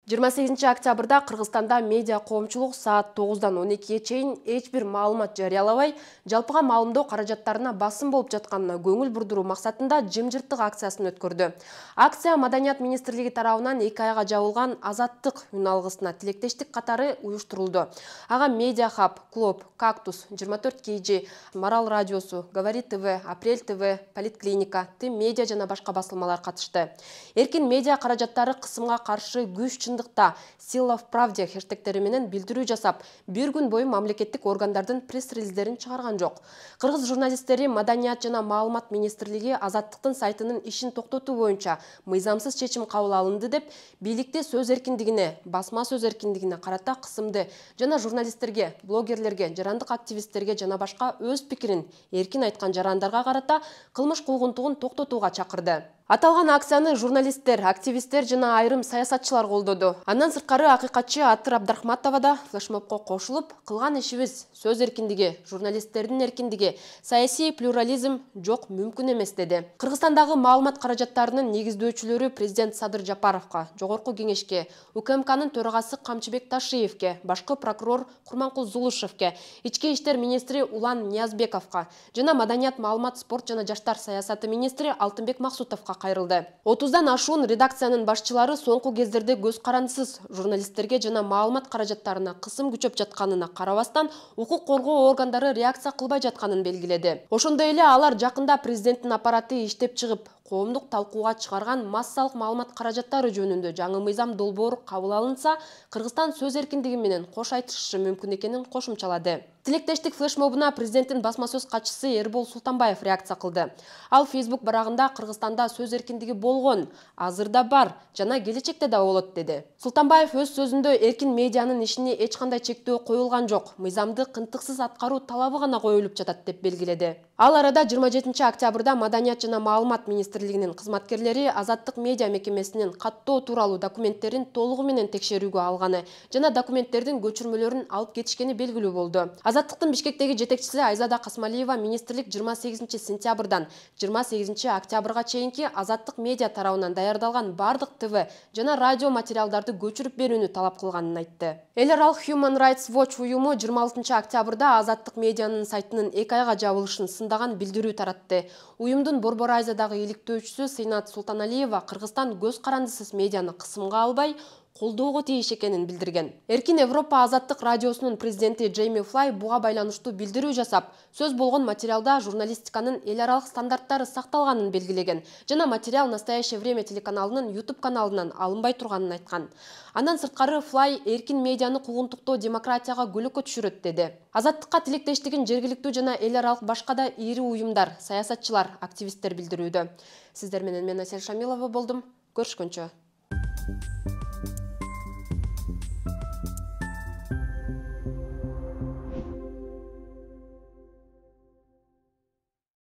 28 октябрда Кыргызстанда медиа коомчулук саат 9-дан 12-ге чейин эч бир маалымат жарыялабай, жалпыга маалымдоо каражаттарына басым болуп жатканына көңүл бурдуруу максатында жымжырттык акциясын өткөрдү. Акция Маданият министрлиги тарабынан 2 айга жабылган Азаттык үн алгысына тилектештик катары уюштурулду. Ага Медиа Хаб, Клуб, Кактус, 24 KG, Марал радиосу, Говори ТВ, Апрель ТВ, Политклиника, Тим медиа жана башка басылмалар катышты. Эркин медиа каражаттары кысымга каршы күч чындыкта «Сила в правде» хэштегтери менен билдирүү жасап, бир күн бою мамлекеттик органдардын пресс-релиздерин чыгарган жок. Кыргыз журналисттери Маданият жана маалымат министрлиги Азаттыктын сайтынын ишин токтотуу боюнча мыйзамсыз чечим кабыл алынды деп, бийликте сөз эркиндигине, басма сөз эркиндигине карата кысымды жана журналисттерге, блогерлерге, жарандык активисттерге жана башка өз пикирин эркин айткан жарандарга карата кылмыш кылгынтугун токтотууга чакырды. Аталган акцияны журналисттер, активисттер жана айрым саясатчылар колдоду. Андан сырткары акыйкатчы Атыр Абдрахматова да флешмобко кошулуп, кылган ишибиз сөз эркиндиги, журналисттердин эркиндиги, саясий плюрализм жок, мүмкүн эмес деди. Кыргызстандагы маалымат каражаттарынын негиздөөчүлөрү президент Садыр Жапаровго, Жогорку кеңешке, УКМКнын төрагасы Камчыбек Ташиевке, башкы прокурор Курманкул Зулушевке, ички иштер министри Улан Ниязбековго жана Маданият, маалымат, спорт жана жаштар саясаты министри Алтынбек Максутовго кайрылды. 30-дан ашуун редакциянын башчылары соңку кездерде көз карандысыз журналисттерге жана маалымат каражаттарына кысым күчөп жатканына карабастан, укук коргоо органдары реакция кылбай жатканын белгиледи. Ошондой эле алар жакында президенттин аппараты иштеп чыгып, коомдук талкууга чыгарган массалык маалымат каражаттары жөнүндө жаңы мыйзам долбоору кабыл алынса, Кыргызстан сөз эркиндиги менен кош айтышы мүмкүн экенин кошумчалады. Тилектештик флешмобуна президенттин басма сөз катчысы Эрбол Султанбаев реакция кылды. Ал Facebook барагында Кыргызстанда сөз эркиндиги болгон, азырда бар жана келечекте да болот деди. Султанбаев өз сөзүндө эркин медианын ишине эч кандай чектөө коюлган жок, мыйзамды кынтыксыз аткаруу талабы гана коюлуп жатат деп белгиледи. Ал арада 27 октябрда Маданият жана маалымат министрлигинин кызматкерлери Азаттык медиа мекемесинин каттоо тууралуу документтерин толугу менен текшерүүгө алганы жана документтердин көчүрмөлөрүн алып кетишкени белгилүү болду. Азаттыктын Бишкектеги жетекчиси Айзада Касмалиева министрлик 28 сентябрдан 28 октябрга чейинки Азаттык медиа тарабынан даярдалган бардык ТВ жана радио материалдарды көчүрүп берүүнү талап кылганын айтты. Эл аралык Human Rights Watch уюму 26 октябрда Азаттык медианын сайтынын 2 айга жабылышын сындаган билдирүү таратты. Уюмдун Борбор Айзадагы иликтөөчүсү Сыйнат Султаналиева Кыргызстан көз карандысыз медианы кысымга албай, колдоого тийиш экенин билдирген. Эркин Европа Азаттык радиосунун президенти Джейми Флай буга байланыштуу билдирүү жасап, сөз болгон материалда журналистиканын эл аралык стандарттары сакталганын белгилеген жана материал Настоящее время телеканалынын YouTube каналынан алынбай турганын айткан. Андан сырткары Флай эркин медианы куугунтуктоо демократияга көлөкө түшүрөт деди. Азаттыкка тилектештигин жергиликтүү жана эл аралык башка да ири уюмдар, саясатчылар, активисттер билдирүүдө. Сиздер менен мен Асель Шамилова болдум. Көрүшкөнчө.